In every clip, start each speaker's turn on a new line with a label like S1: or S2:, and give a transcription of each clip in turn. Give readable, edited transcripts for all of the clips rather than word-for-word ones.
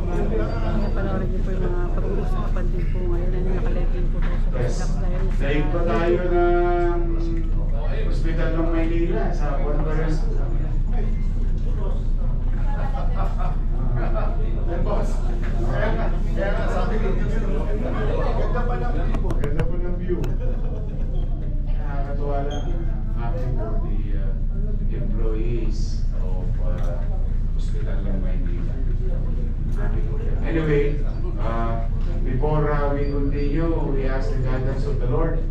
S1: Kaya panoorin niyo po yung mga pag-uusapan din po ngayon na nakalive din po sa Black Diaries.
S2: Live pa tayo ng Hospital ng Maynila sa conference. Boss, kaya nga sabi ko, ganda pa ng view. Nakakatuwa lang. Happy for the employees of Hospital ng Maynila. Happy for them. Anyway, before we continue, we ask the guidance of the Lord.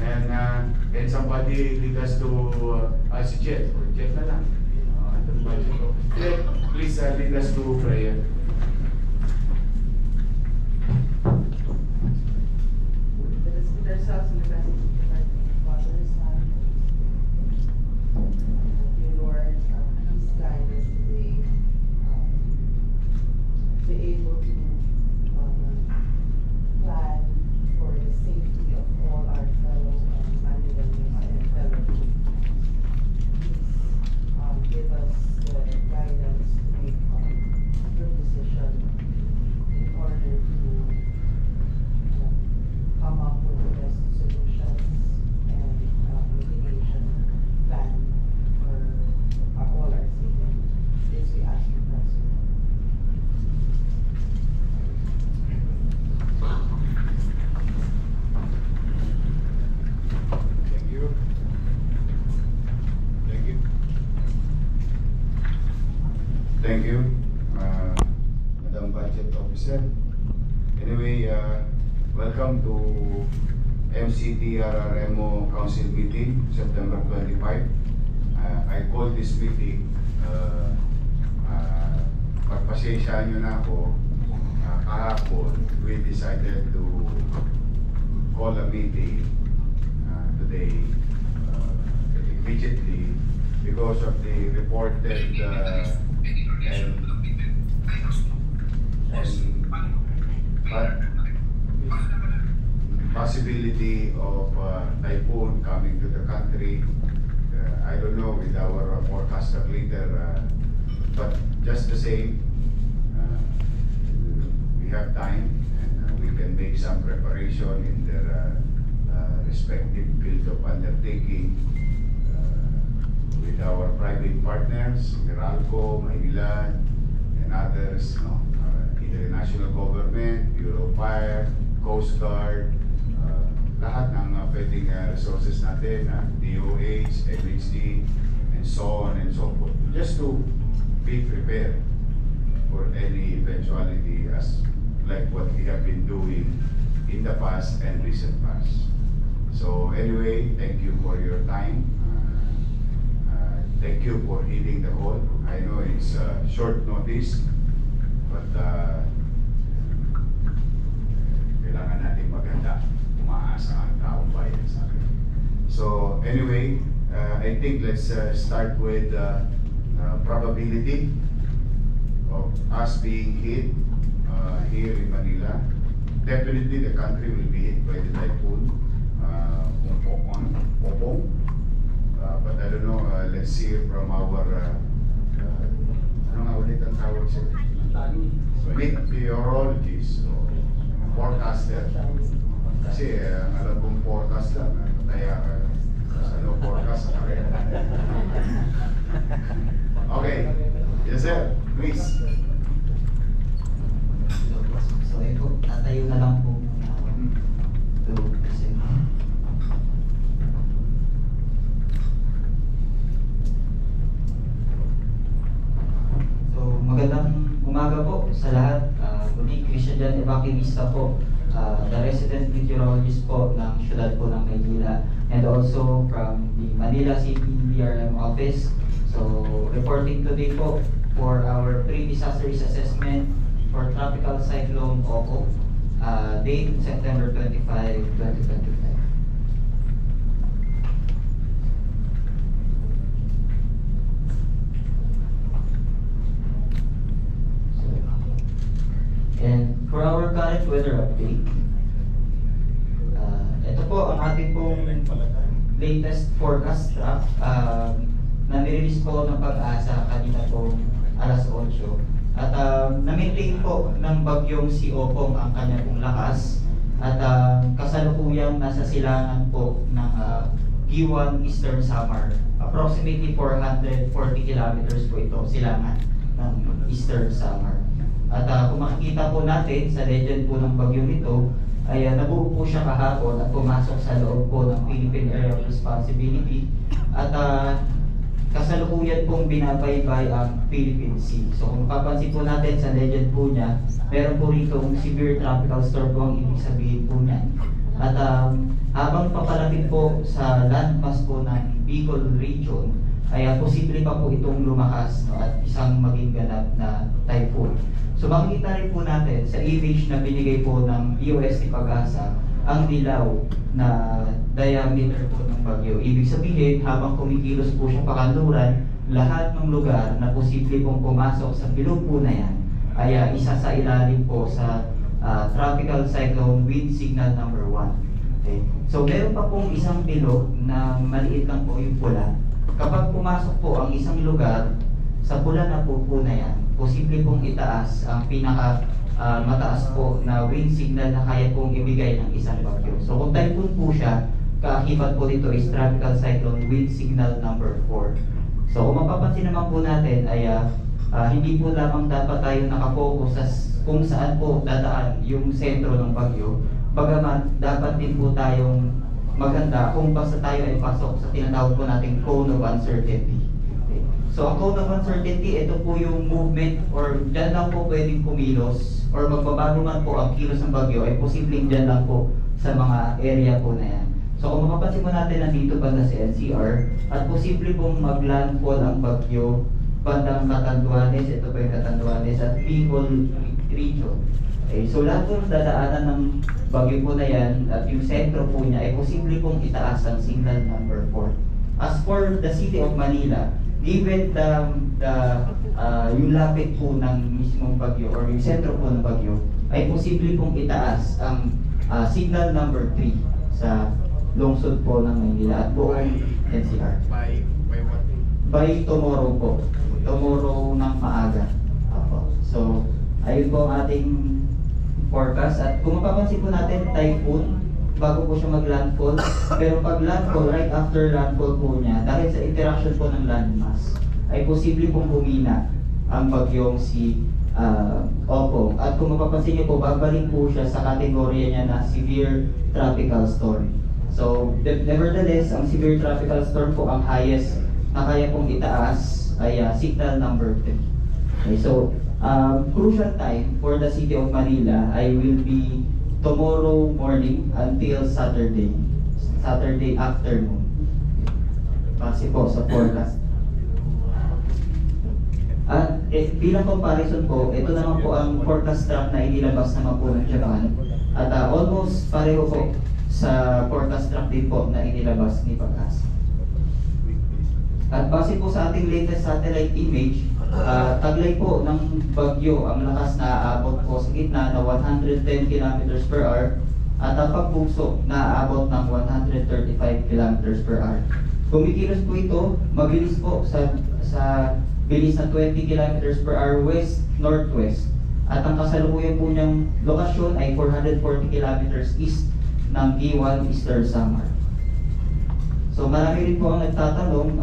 S2: And can somebody lead us to si Jet? Jet na lang. Jet, please lead us to prayer. Thank you, Madam Budget Officer. Anyway, welcome to MCTRRMO Council meeting, September 25. I called this meeting, pagpasensyaan nyo na ako, kahapon, we decided to call a meeting today immediately because of the reported possibility of typhoon coming to the country. I don't know with our forecaster leader, but just the same, we have time and we can make some preparation in their respective field of undertaking with our private partners, Meralco, Maynilad, and others, either national government, Bureau of Fire, Coast Guard, lahat ng pwedeng resources natin, DOH, MHD, and so on and so forth. Just to be prepared for any eventuality as like what we have been doing in the past and recent past. So anyway, thank you for your time. Thank you for heeding the call. I know it's short notice, but kailangan natin maganda. Umaasa ang taong bayan sa akin. So anyway, I think let's start with probability of us being hit here in Manila. Definitely the country will be hit by the typhoon Popong. But I don't know, let's hear from our ano nga ulit ang tawag siya? Meteorologist o forecaster. Kasi alam kong forecast lang, kaya ano forecast na rin. Okay, yes sir, please.
S3: So ito, tatayo na lang po muna ako. Magandang umaga po sa lahat. Muli, Christian Evangelista po, the resident meteorologist po ng syudad po ng Maynila, and also from the Manila City BRM office. So, reporting today po for our pre-disaster risk assessment for Tropical Cyclone Opo, date September 25, 2025. And for our current weather update, ito po ang ating pong latest forecast track na nirelease po ng Pag-asa kanina po alas 8. At na-maintain po ng bagyong si Opong ang kanyang pong lakas. At kasalukuyang nasa silangan po ng Giwan Eastern Samar. Approximately 440 kilometers po ito, silangan ng Eastern Samar. At kung makikita po natin sa legend po ng bagyong ito, ay nabuo po siya kahapon at pumasok sa loob po ng Philippine Area of Responsibility. At kasalukuyan pong binabaybay ang Philippine Sea. So kung papansin po natin sa legend po niya, meron po rito severe tropical storm po ang ibig sabihin po niyan. At habang papalapit po sa landmass po ng Bicol region, ay posible pa po itong lumakas, no, at isang maging ganap na typhoon. So makikita rin po natin sa image na binigay po ng DOST Pag-asa ang dilaw na diameter po ng bagyo. Ibig sabihin, habang kumikilos po siya pakanluran, lahat ng lugar na posible pong pumasok sa bilog po na yan ay isa sa ilalim po sa Tropical Cyclone Wind Signal number 1. Okay. So meron pa pong isang bilog na maliit lang po yung pula. Kapag pumasok po ang isang lugar, sa pula na po na yan, posible pong itaas ang pinaka mataas po na wind signal na kaya pong ibigay ng isang bagyo. So kung typhoon po siya, kaakibat po dito is Tropical Cyclone Wind Signal number 4. So kung mapapansin naman po natin ay hindi po lamang dapat tayo nakapokus sa kung saan po dadaan yung sentro ng bagyo, bagaman dapat din po tayong maganda kung basta tayo ay pasok sa tinatawag po nating cone of uncertainty. Okay. So ang cone of uncertainty, ito po yung movement or dyan lang po pwedeng kumilos or magbabago man po ang kilos ng bagyo ay posibleng dyan lang po sa mga area po na yan. So kung mapapansin mo natin, nandito banda sa NCR at posible pong maglandfall ang bagyo bandang Catanduanes, ito po yung Catanduanes at Bicol region. Okay, so lahat po dadaanan ng bagyo po na yan at yung sentro po niya ay posible pong itaas ang signal number 4. As for the city of Manila, given yung lapit po ng mismong bagyo or yung sentro po ng bagyo, ay posible pong itaas ang signal number 3 sa lungsod po ng Manila at buong NCR.
S4: By what?
S3: By tomorrow po. Tomorrow ng maaga. So, ayun po ang ating forecast. At kung mapapansin po natin, typhoon, bago po siya mag-landfall. Pero pag landfall, right after landfall po niya, dahil sa interaction po ng landmass, ay posible pong humina ang bagyong si Opong. At kung mapapansin niyo po, babalik po siya sa kategorya niya na severe tropical storm. So, nevertheless, ang severe tropical storm po ang highest na kaya pong itaas ay signal number 3. Okay, so, crucial time for the city of Manila I will be tomorrow morning until Saturday afternoon. Base po sa forecast. At bilang comparison po, ito naman po ang forecast track na inilabas naman po ng Japan. At almost pareho po sa forecast track din po na inilabas ni Pag-asa. At base po sa ating latest satellite image, taglay po ng bagyo ang lakas na aabot po sa gitna na 110 km per hour at ang pagbugso na aabot ng 135 km per hour. Kumikilos po ito, mabilis po sa bilis na 20 km per hour west-northwest. At ang kasalukuyan po niyang lokasyon ay 440 km east ng Giwan Eastern Samar. So marami rin po ang nagtatanong,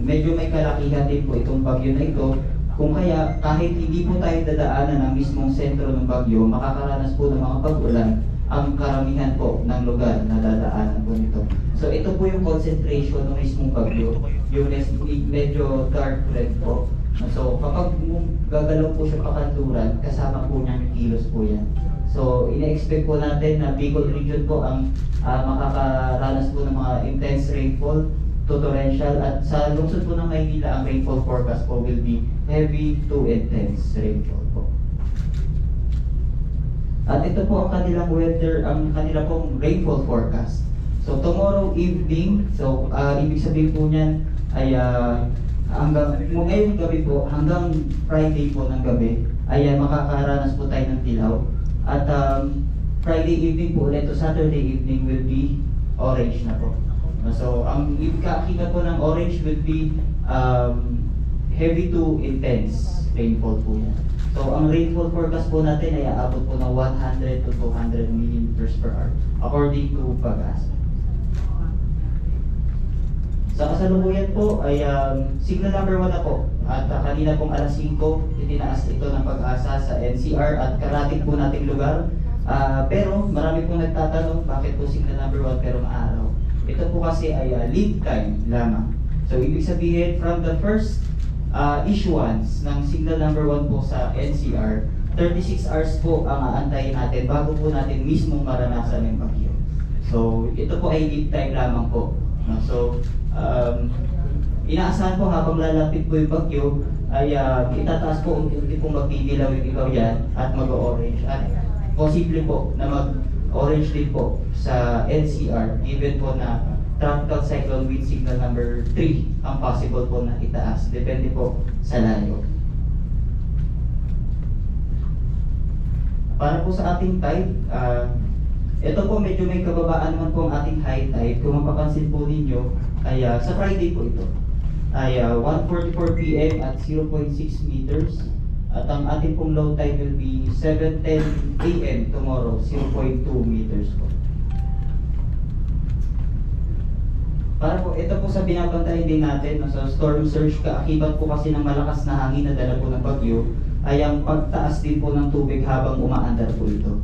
S3: medyo may kalakihan din po itong bagyo na ito. Kung kaya kahit hindi po tayo dadaanan ng mismong sentro ng bagyo, makakaranas po ng mga pag-ulan ang karamihan po ng lugar na dadaanan po nito. So ito po yung concentration ng mismong bagyo, yung medyo dark red po. So kapag gagalaw po siya pakanluran, kasama po niya yung kilos po yan. So ina-expect po natin na Bicol region po ang makakaranas po ng mga intense rainfall to torrential at sa lungsod po ng Maynila ang rainfall forecast po will be heavy to intense rainfall po. At ito po ang kanilang weather, ang kanila pong rainfall forecast. So tomorrow evening, so ibig sabihin po niyan ay ngayong gabi po hanggang Friday po ng gabi ay makakaranas po tayo ng tilaw. At Friday evening po ulit to Saturday evening will be orange na po. So ang kakita po ng orange will be heavy to intense rainfall po yan. So So ang rainfall forecast po natin ay aabot po ng 100 to 200 millimeters per hour according to PAGASA. Sa kasalukuyan po ay signal number 1 na po. At kanina pong alas 5, itinaas ito ng PAGASA sa NCR at karating po nating lugar. Pero marami pong nagtatanong bakit po signal number 1 pero maaraw. Ito po kasi ay lead time lamang. So ibig sabihin from the first issuance ng signal number 1 po sa NCR, 36 hours po ang aantayin natin bago po natin mismo maranasan yung bagyo. So ito po ay lead time lamang po. So inaasahan po habang lalapit po yung bagyo ay itataas po unti-unti pong magdidilaw yung ilaw yan at mag-orange at posible po na mag-orange din po sa NCR given po na tropical cyclone with signal number 3 ang possible po na itaas. Depende po sa layo. Para po sa ating tide, ito po medyo may kababaan naman po ang ating high tide. Kung mapapansin po ninyo, ay sa Friday po ito, ay 1:44 PM at 0.6 meters. At ang ating pong low tide will be 7:10 AM tomorrow, 0.2 meters po. Para po, ito po sa binabantayan din natin, sa storm surge, kaakibat po kasi ng malakas na hangin na dala po ng bagyo, ay ang pagtaas din po ng tubig habang umaandar po ito.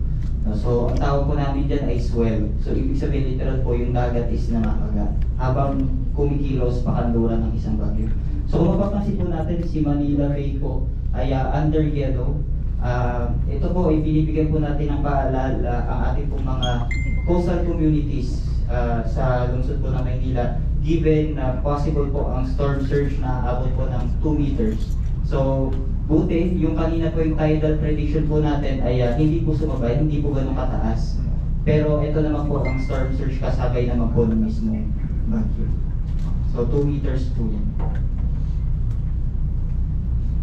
S3: So, ang tawag po namin dyan ay swell. So, ibig sabihin literal po yung dagat is namakagat habang kumikilos pakanluran ng isang bagyo. So, kung mapapansin po natin, si Manila Bay po ay under yellow. Ito po ay binibigyan po natin ng paalala ang ating pong mga coastal communities sa lungsod po ng Maynila given na possible po ang storm surge na abot po ng 2 meters. So, buti, yung kanina po yung tidal prediction po natin ay hindi po sumabay, hindi po ganun kataas. Pero ito naman po ang storm surge kasabay naman po ng mismo bagyo. So 2 meters po yan.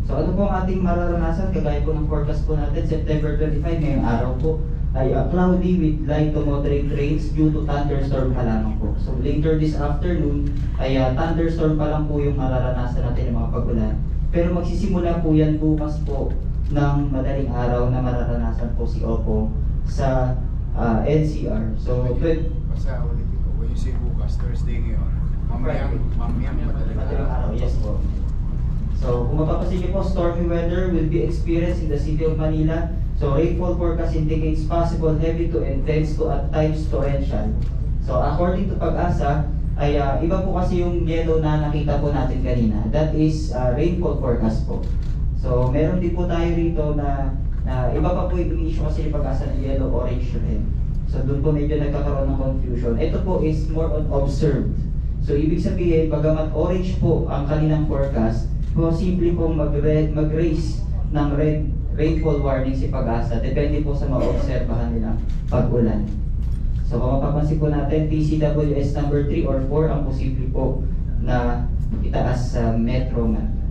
S3: So ano po ang ating mararanasan? Kagaya po ng forecast po natin, September 25, ngayong araw po, ay cloudy with light to moderate rains due to thunderstorm pa lamang po. So later this afternoon, ay thunderstorm pa lang po yung mararanasan natin ng mga pag-ulan. Pero magsisimula po yan bukas po ng madaling araw na mararanasan po si Opo sa NCR. So,
S2: Basta ulitin ko, when you say bukas, Thursday ngayon, mamayang
S3: madaling araw, yes po. So, kung mapapansin niyo po, stormy weather will be experienced in the city of Manila. So, rainfall forecast indicates possible heavy to intense to at times torrential. So, according to PAGASA, ay iba po kasi yung yellow na nakita po natin kanina. That is rainfall forecast po. So meron din po tayo rito na iba pa po yung issue kasi yung PAGASA ng yellow, orange, red. So doon po medyo nagkakaroon ng confusion. Ito po is more on observed. So ibig sabihin, bagamat orange po ang kanilang forecast, posible pong mag-raise ng red rainfall warning si PAGASA. Depende po sa maobserbahan nilang pag-ulan. So kung mapapansin po natin, TCWS number 3 or 4 ang posible po na itaas sa Metro Manila.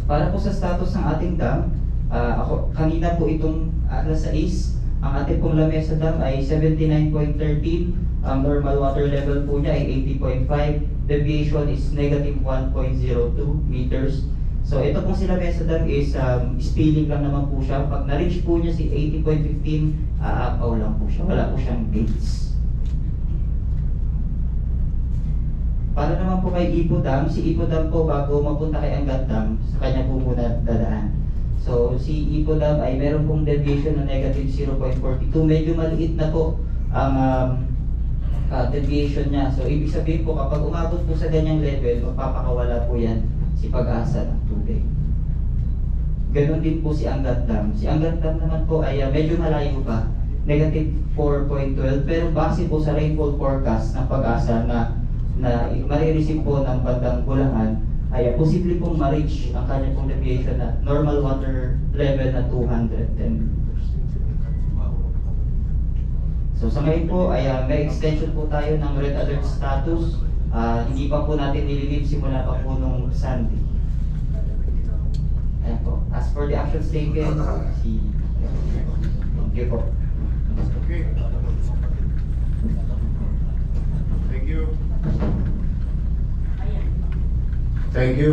S3: Para po sa status ng ating dam, kanina po itong alas 6, ang ating pong Lamesa Dam ay 79.13, ang normal water level po niya ay 80.5, deviation is negative 1.02 meters. So ito pong si Lamesa Dam is spilling lang naman po siya. Pag na-reach po niya si 80.15, aapaw lang po siya. Wala po siyang gates. Para naman po kay Ipo Dam, si Ipo Dam po bago mapunta kay Angat Dam, sa kanya po muna dadaan. So si Ipo Dam ay meron pong deviation na negative 0.42. Medyo maliit na po ang deviation niya. So ibig sabihin po kapag umabot po sa ganyang level, magpapakawala po yan si PAGASA ng tubig. Ganon din po si Angat Dam. Si Angat Dam naman po ay medyo malayo pa, negative 4.12, pero base po sa rainfall forecast ng PAGASA na marireceive po ng bandang Bulacan, ay posible pong ma-reach ang kanya pong deviation na normal water level na 210 meters. So sa ngayon po ay may extension po tayo ng red alert status. Hindi pa po natin nililip simula pa po nung Sunday. Ayan po. As for the actions taken, okay po.
S2: Okay. Thank you. Thank you.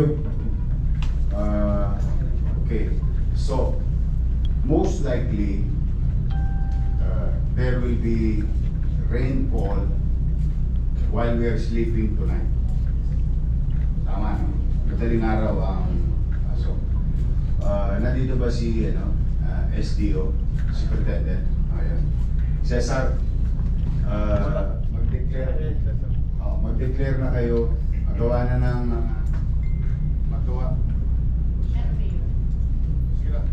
S2: Okay, so most likely there will be rainfall while we are sleeping tonight. Tama, no? Madaling araw ang aso. Nandito ba si SDO, Superintendent? Ayan. Cesar, mag-declare na kayo. Magawa na ng magawa. Sige lang.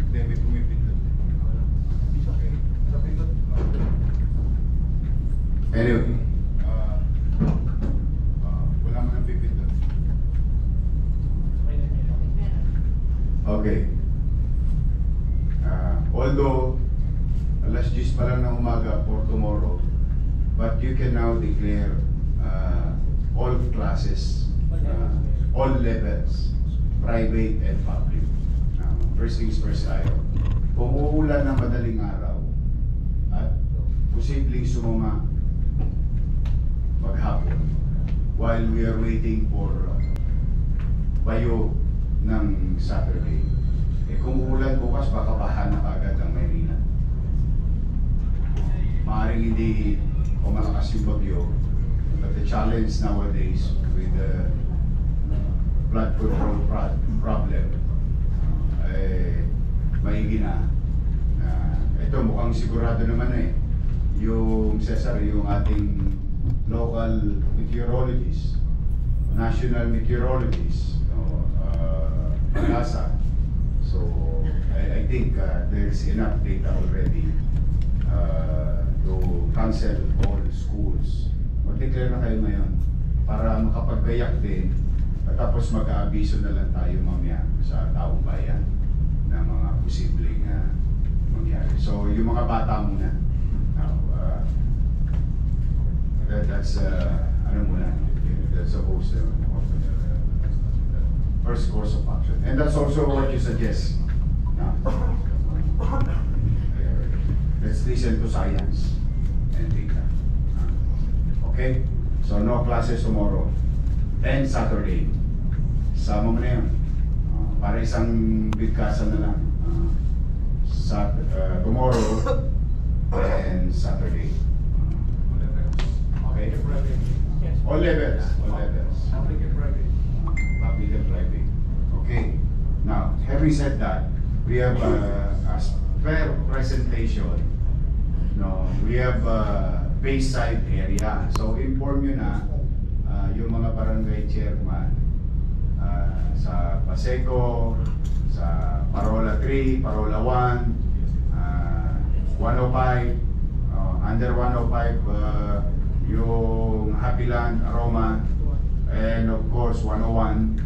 S2: Hindi, may pumipindot. Okay. Anyway, wala mo nang pipindot. Okay. Although alas 10 pa lang ng umaga for tomorrow, but you can now declare all classes, all levels, private and public. First things first tayo. Kung uulan ng madaling araw at posibleng sumama maghapon while we are waiting for bayo ng Saturday, kung uulan bukas baka baha na kagad ang Maynila. Maaaring hindi malakas yung bagyo, but the challenge nowadays with the flood control problem maigi na. Ito mukhang sigurado naman yung Cesar, yung ating local meteorologist, national meteorologist, NASA. So I think there's enough data already to cancel all schools. Mag-declare na kayo ngayon para makapagbayak din at tapos mag-aabiso na lang tayo mamaya sa taong bayan na mga posibleng mangyari. So yung mga bata muna. That's that's supposed to first course of action. And that's also what you suggest. Let's listen to science and data. Okay? So no classes tomorrow. And Saturday. Sama mo na yun. Para isang bigkasan na lang. Tomorrow and Saturday. Okay? All levels. All levels.
S4: Public and private.
S2: Public and private. Okay. Now, having said that, we have a fair presentation. No, we have a Bayside area. So inform nyo na yung mga barangay chairman sa Paseco, sa Parola 3, Parola 1, 105, under 105, yung Happyland, Aroma, and of course 101.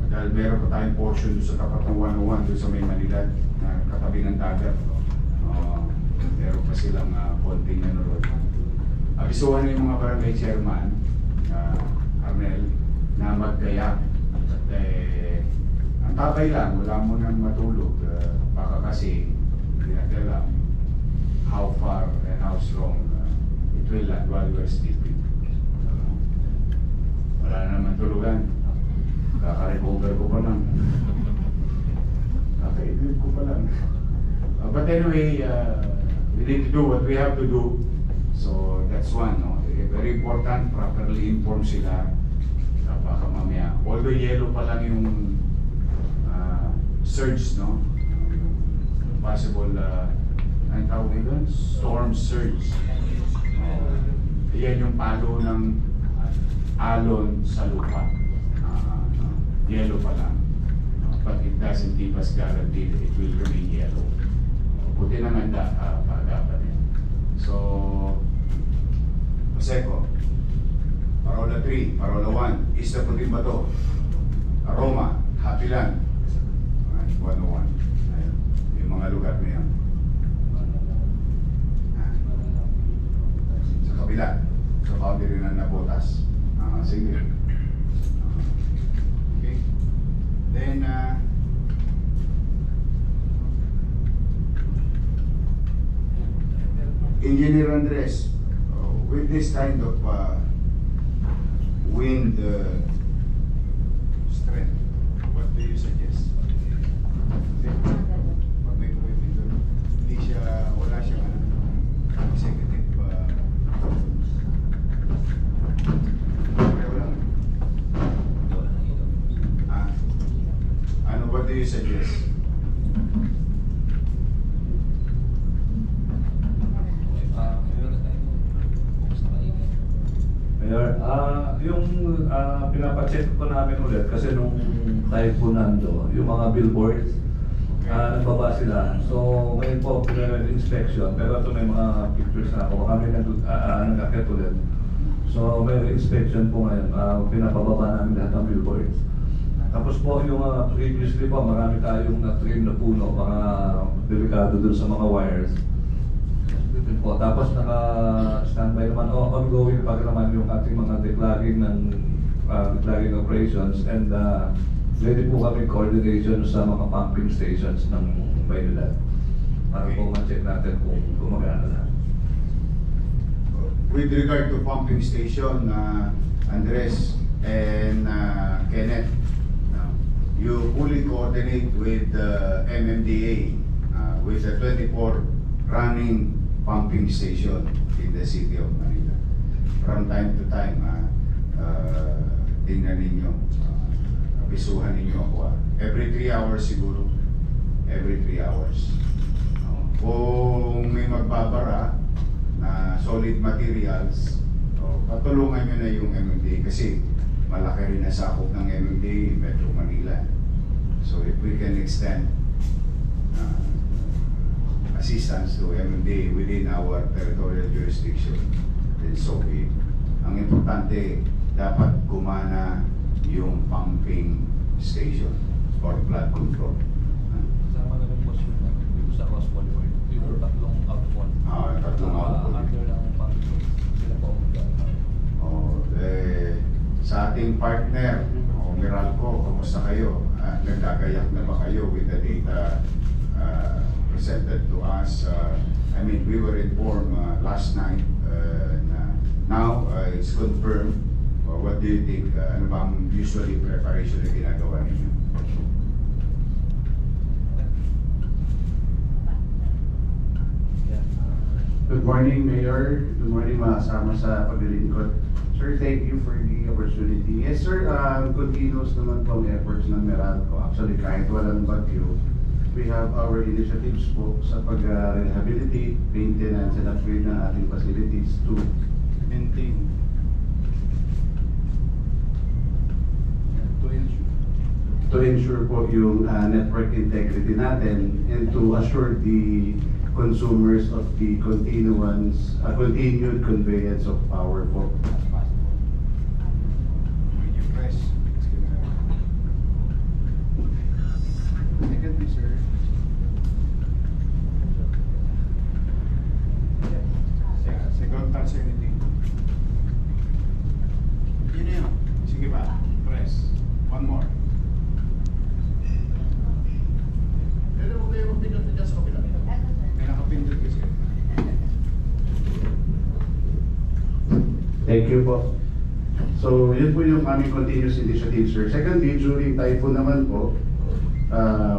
S2: Dahil meron pa tayong portion doon sa tapat ng 101 doon sa may Manila na katabi ng dagat. Meron pa silang konting road. Abisuhan na yung mga barangay chairman, Arnel, na magkaya. Ang tatay lang, wala mo nang matulog. Baka kasi hindi natin alam how far and how strong it will land while we're sleeping. Wala na naman tulugan. Kaka-recover ko pa lang. Kaka-edit ko pa lang. But anyway, we need to do what we have to do. So that's one, no? Very important, properly inform sila. Baka mamaya. Although yellow pa lang yung surge, no? Possible, ang tawag nito? Storm surge. Yan yung palo ng alon sa lupa. Yellow pa lang. But it doesn't give us guarantee that it will remain yellow. Puti na manda, pag-apat yan. So, Paseco, Parola 3, Parola 1, Isla Puting Bato, Aroma, Happyland, 101. Ayun, yung mga lugar na yan. Sa kabila, sa boundary na Nabotas. Sige. Okay. Then, Engineer Andres, with this kind of wind strength. What do you suggest? Pag may tumipi doon, wala siyang executive what do you suggest?
S4: Mayor, yung pinapacheck ko namin ulit kasi nung typhoon nando, yung mga billboards, nagbaba sila. So ngayon po, inspection, pero ito may mga pictures na ako. Kami nag-akit ulit. So may inspection po ngayon, pinapababa namin lahat ng billboards. Tapos po yung previously po, marami tayong na-trim na puno, mga delikado dun sa mga wires. Po. Tapos naka-standby naman, ongoing pa naman yung ating mga declogging ng declogging operations, and ready po kami coordination sa mga pumping stations ng Maynilad para po ma-check natin kung gumagana na.
S2: With regard to pumping station, Andres and Kenneth, you fully coordinate with MMDA with the 24 running pumping station in the city of Manila. From time to time, tingnan ninyo, abisuhan ninyo ako. Every 3 hours siguro. Every 3 hours. Kung may magbabara na solid materials, patulungan nyo na yung MMDA kasi malaki rin na sakop ng MMDA, Metro Manila. So if we can extend assistance to MMDA within our territorial jurisdiction, then so be it. Ang importante, dapat gumana yung pumping station for flood control.
S5: Sama na rin po sa Ross Boulevard. Yung tatlong outfall.
S2: Tatlong outfall.
S5: Under ng pumping. Sila po
S2: Sa ating partner, Meralco, kumusta kayo? Nagdagayak na ba kayo with the data presented to us? I mean, we were informed last night na now it's confirmed. What do you think? Ano bang usually preparation na ginagawa ninyo?
S6: Good morning, Mayor. Good morning, mga kasama sa paglilingkod. Sir, thank you for the opportunity. Yes, sir, continuous naman po ang efforts ng Meralco. Actually, kahit walang bagyo, we have our initiatives po sa pag-rehabilitate, maintenance, and upgrade ng ating facilities to maintain, to ensure po yung network integrity natin and to assure the consumers of the continued conveyance of power po.
S2: When you press, it's gonna...
S6: Secondly, sir,
S2: Don't touch anything. Yun na yun. Sige ba? Press. One more. Pero huwag kayo magpindot na dyan sa kabila. May nakapindot kasi.
S6: thank you po. So, yun po yung aming continuous initiative, sir. Secondly, during typhoon naman po,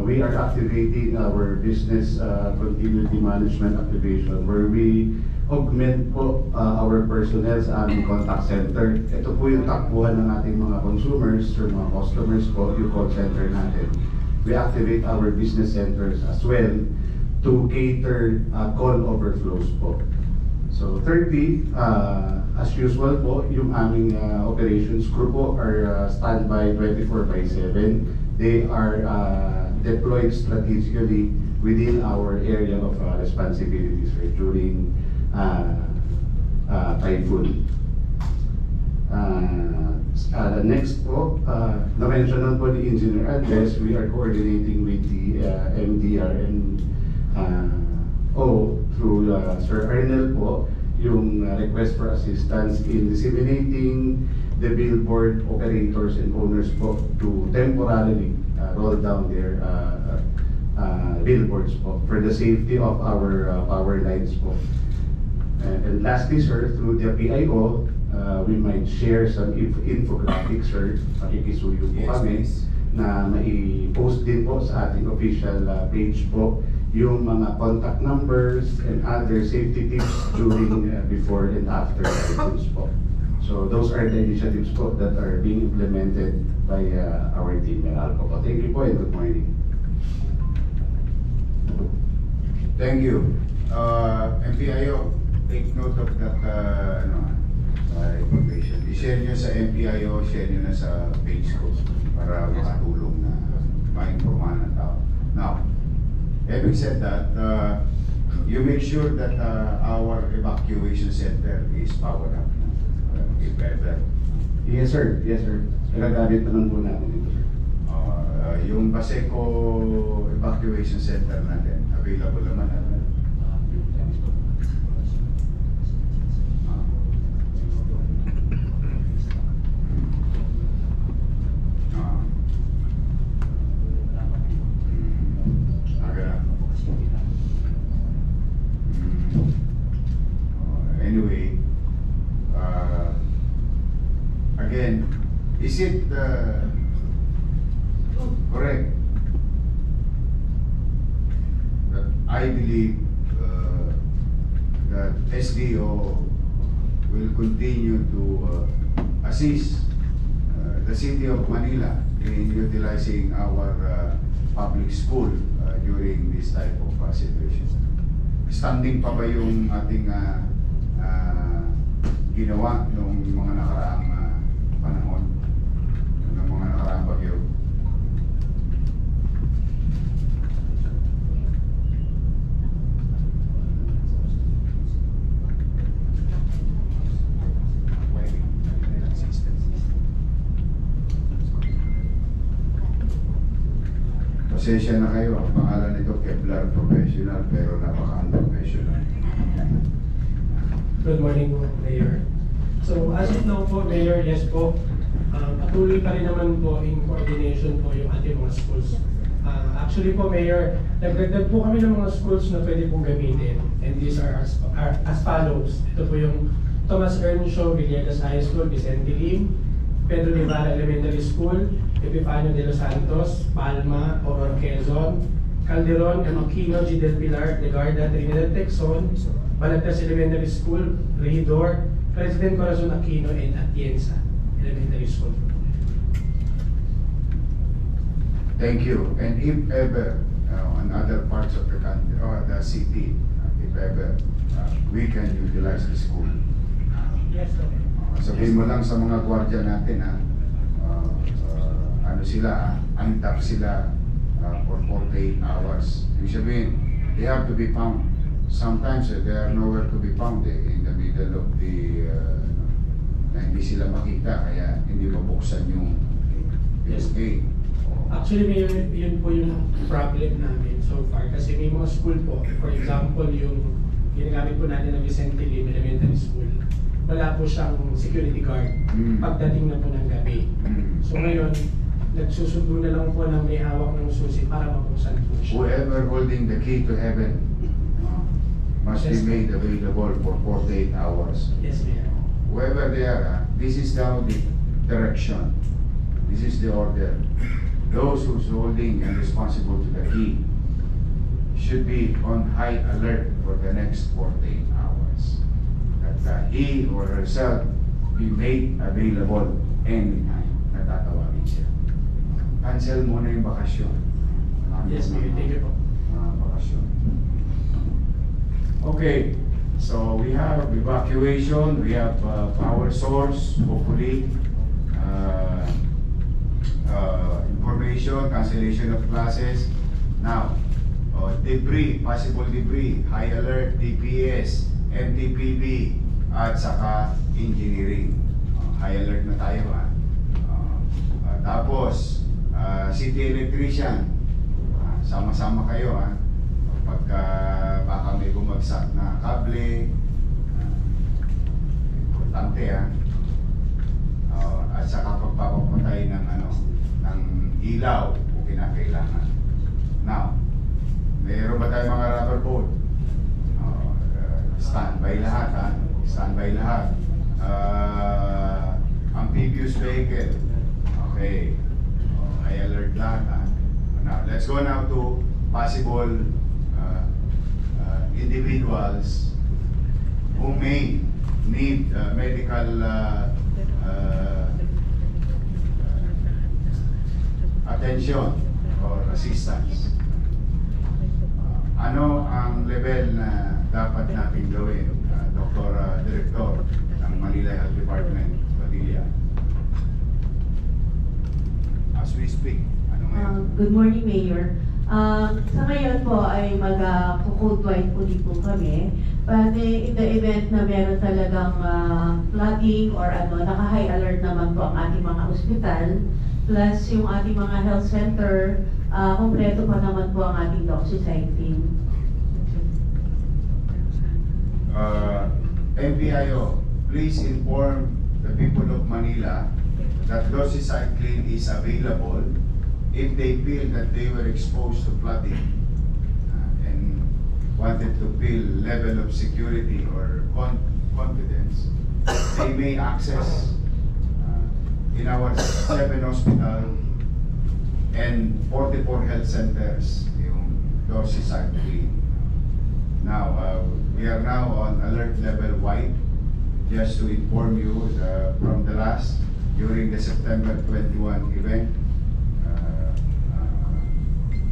S6: we are activating our business continuity management activation where we augment po our personnel sa aming contact center. Ito po yung takbuhan ng ating mga consumers or mga customers po, yung call center natin. We activate our business centers as well to cater call overflows po. So thirdly, as usual po, yung aming operations crew po are standby 24/7. They are deployed strategically within our area of responsibilities during typhoon. Next po, na-mention lang po ni Engineer Andres, we are coordinating with the MDRNO through Sir Arnel po, yung request for assistance in disseminating the billboard operators and owners po to temporarily roll down their billboards po for the safety of our power lines po. And lastly, sir, through the PIO, we might share some infographics, sir. Pakikisuyo po
S2: Yes,
S6: kami
S2: please.
S6: na mai-post din po sa ating official page po yung mga contact numbers and other safety tips during, before and after items po. So those are the initiatives po that are being implemented by our team. Meralco po. Thank you po and good morning.
S2: Thank you. MPIO, take note of that information. I-share nyo sa MPIO, share nyo na sa page ko para makatulong na ma-informahan ng tao. Now, having said that, you make sure that our evacuation center is powered up. If ever.
S6: Yes sir, yes sir. Nagagamit naman po namin ito sir.
S2: Yung Baseco evacuation center natin, available naman. Anyway, again, is it correct that I believe that SDO will continue to assist the city of Manila in utilizing our public school during this type of situation? Standing pa ba yung ating ginawa noong mga nakaraang panahon, ng mga nakaraang bagyo? Pasensya na kayo, ang pangalan nito Kevlar Professional pero napaka-unprofessional.
S7: Good morning po, Mayor. So as of now po, Mayor, yes po, patuloy pa rin naman po in coordination po yung ating mga schools. Actually po, Mayor, nagdagdag po kami ng mga schools na pwede pong gamitin. And these are as follows. Ito po yung Thomas Earnshaw Villegas High School, Vicente Lim, Pedro Rivera Elementary School, Epifanio de los Santos, Palma, Oron, Quezon, Calderon, M. Aquino, G. Del Pilar, Legarda, Trinidad Texon, Balagtas Elementary School, Regidor, President Corazon Aquino, and Atienza Elementary School.
S2: Thank you. And if ever, on other parts of the country or the city, if ever, we can utilize the school.
S7: Yes, okay.
S2: Sabihin mo lang sa mga gwardiya natin, ano sila, antap sila for 48 hours. Ibig sabihin, they have to be found. Sometimes they are nowhere to be found in the middle of the, na hindi sila makita, kaya hindi mabuksan yung
S7: Yes.
S2: gate.
S7: Actually, Mayor, yun po yung problem namin so far. Kasi may mga school po, for example, yung ginagamit po natin ng Vicente Lim Elementary School, wala po siyang security guard pagdating na po ng gabi. So ngayon, nagsusundo na lang po ng may hawak ng susi para mabuksan po siya.
S2: Whoever holding the key to heaven must be
S7: Yes.
S2: made available for 48 hours.
S7: Yes, Mayor.
S2: Whoever they are, this is now the direction. This is the order. Those who's holding and responsible to the key should be on high alert for the next 48 hours. That he or herself be made available anytime na tatawagin siya. Cancel muna yung bakasyon.
S7: Yes, Mayor. Thank you po.
S2: Bakasyon. Okay, so we have evacuation, we have power source, hopefully, information, cancellation of classes. Now, debris, possible debris, high alert, DPS, MTPB, at saka engineering. High alert na tayo ha. Tapos, city electrician, sama-sama kayo ha. Pagka baka may bumagsak na kable, importante ha. At saka pagpapatay ng ng ilaw kung kinakailangan. Now, mayroon ba tayong mga rubber boat? Standby lahat ha. Standby lahat. Amphibious vehicle. Okay. I alert lahat. Now, let's go now to possible individuals who may need medical attention or assistance. Ano ang level na dapat natin gawin, Dr. Director ng Manila Health Department, Padilla? As we speak, ano ngayon?
S8: Good morning, Mayor. Sa ngayon po ay mag-code white ulit po kami. But in the event na meron talagang flooding or naka-high alert naman po ang ating mga ospital, plus yung ating mga health center, kompleto pa naman po ang ating doxycycline team.
S2: MPIO, please inform the people of Manila that doxycycline is available if they feel that they were exposed to flooding and wanted to feel level of security or confidence. They may access in our 7 hospital and 44 health centers yung doxycycline. Now, we are now on alert level white. Just to inform you, from the last, during the September 21 event,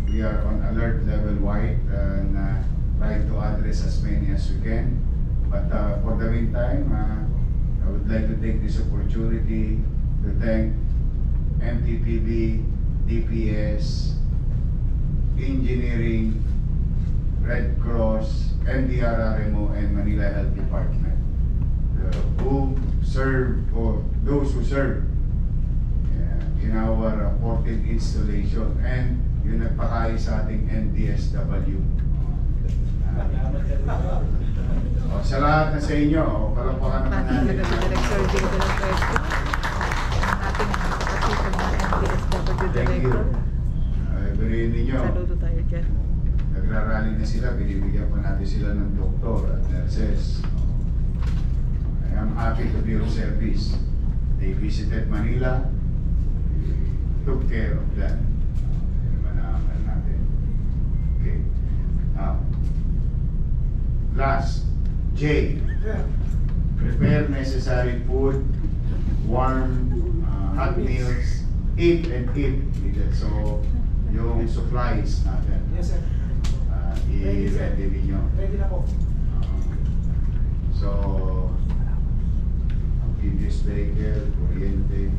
S2: we are on alert level white and trying to address as many as we can. But for the meantime, I would like to take this opportunity to thank MTPB, DPS, Engineering, Red Cross, MDRRMO, and Manila Health Department, who serve, or those who serve in our 14th installation, and yung nagpakain sa ating NDSW. Sa lahat na sa inyo, palampakan naman natin.
S1: Director J. De La Fuente, ating kapatid ng NDSW
S2: Thank you.
S1: Director.
S2: Beriin ninyo.
S1: Saludo tayo dyan.
S2: Nagrarally na sila, binibigyan pa natin sila ng doktor at nurses. I am happy to be of service. They visited Manila, took care of that. Manaman natin. Okay. Now, last, J. Prepare necessary food, warm, hot meals, eat and eat. So, yung supplies natin.
S9: Yes, sir.
S2: I-ready ninyo.
S9: Ready na po.
S2: So, amphibious vehicle, kuryente,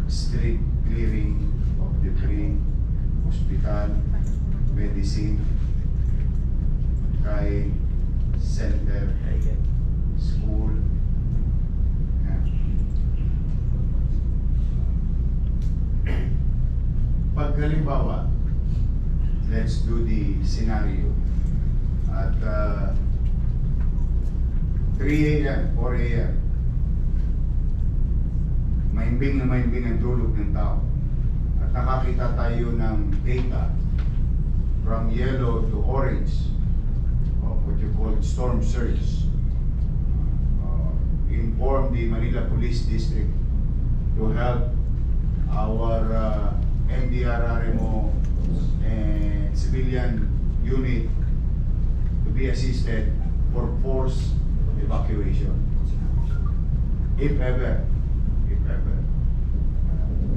S2: street clearing of debris, hospital, medicine, kay center, school. Yan. Pag halimbawa, let's do the scenario. At 3 a.m., 4 a.m., maimbing na maimbing ang tulog ng tao. At nakakita tayo ng data from yellow to orange, of what you call storm surge. Inform the Manila Police District to help our MDRRMO and civilian unit to be assisted for forced evacuation. If ever,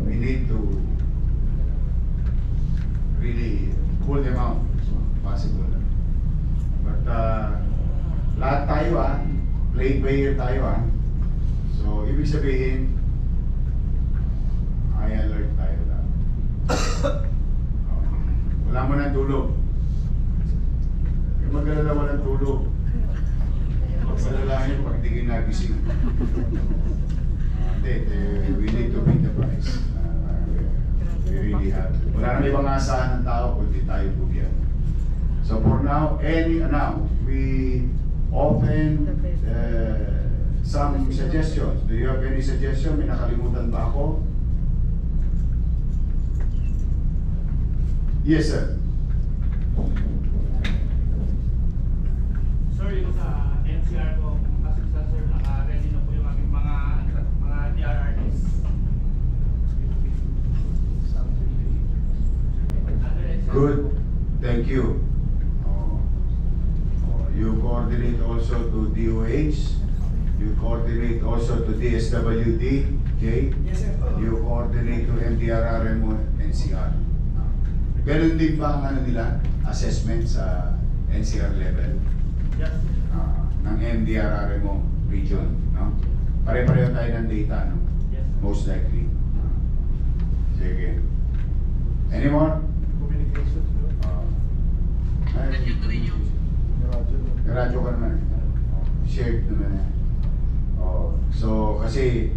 S2: we need to really pull them out as much as possible. But lahat tayo play by ear tayo So, ibig sabihin, I alert tayo lang. Wala mo ng tulog. Yung mag-alala walang tulog. Magalalahin pag di kayo nagising. We need to pay the price. We really have. Wala nang ibang asahan ng tao kundi tayo po yan. So for now, we open some suggestions. Do you have any suggestion? May nakalimutan ba ako? Yes, sir.
S10: Sir, yung sa
S9: NCR po, kasi sir, naka-ready na po yung aming mga DRRs.
S2: Good. Thank you. You coordinate also to DOH. You coordinate also to DSWD. Okay?
S9: Yes, sir.
S2: You coordinate to MDRRMO, NCR. Ganun din ba ang ano nila? Assessment sa NCR level?
S9: Yes.
S2: Ng MDRRMO region, no? Pare-pareho tayo ng data, no?
S9: Yes.
S2: Most likely. Sige. Any more?
S9: Communication.
S2: Radyo ka naman. Shared naman. So, kasi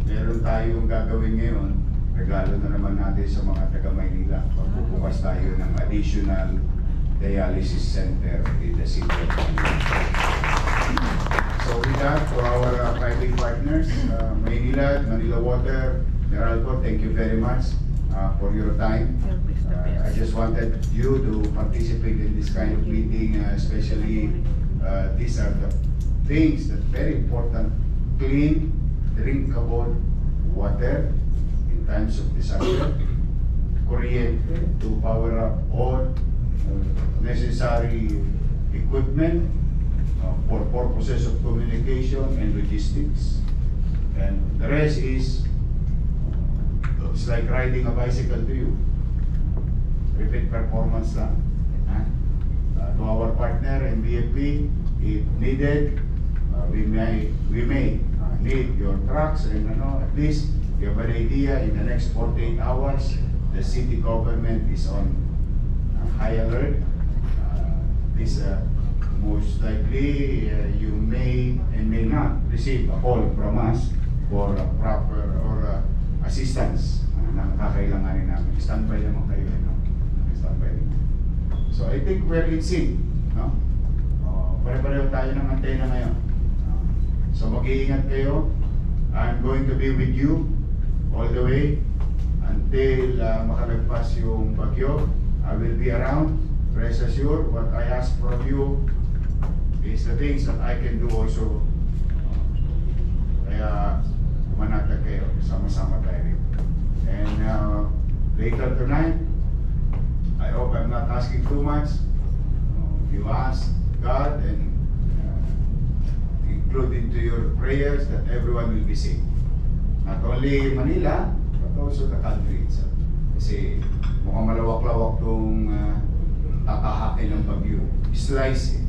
S2: meron tayong gagawin ngayon, regalo na naman natin sa mga taga-Maynila. Pagbubukas tayo ng additional dialysis center in the city of Manila. So with that, to our private partners, Maynila, Manila Water, Meralco, thank you very much for your time. I just wanted you to participate in this kind of meeting, especially these are the things that very important: clean, drinkable water in times of disaster, kuryente to power up all necessary equipment for purposes of communication and logistics, and the rest is it's like riding a bicycle to you. Repeat performance lang. To our partner MBFP, if needed, we may need your trucks, and at least you have an idea. In the next 48 hours, the city government is on high alert. This most likely you may and may not receive a call from us for proper or assistance na kakailanganin namin. Standby naman kayo, no? Standby. So I think we're in sync, no? Pare-pareho tayo ng antena ngayon. So mag-iingat kayo. I'm going to be with you all the way until makalagpas yung bagyo. I will be around. Rest assured, what I ask from you is the things that I can do also. Kaya manatag kayo, sama-sama tayo rin. And later tonight, I hope I'm not asking too much. You ask God and include into your prayers that everyone will be safe. Not only Manila, but also the country itself. Kasi mukhang malawak-lawak itong tatahakin ng bagyo. Slice eh.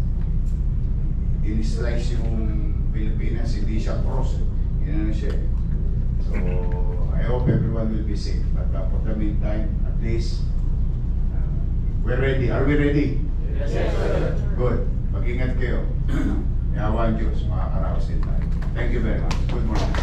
S2: In-slice yung Pilipinas, hindi siya cross. Yan siya. So, I hope everyone will be safe. But for the meantime, at least, we're ready. Are we ready?
S9: Yes, sir.
S2: Good. Mag-ingat kayo. Yawan Diyos, makakaraos din tayo. Thank you very much. Good morning.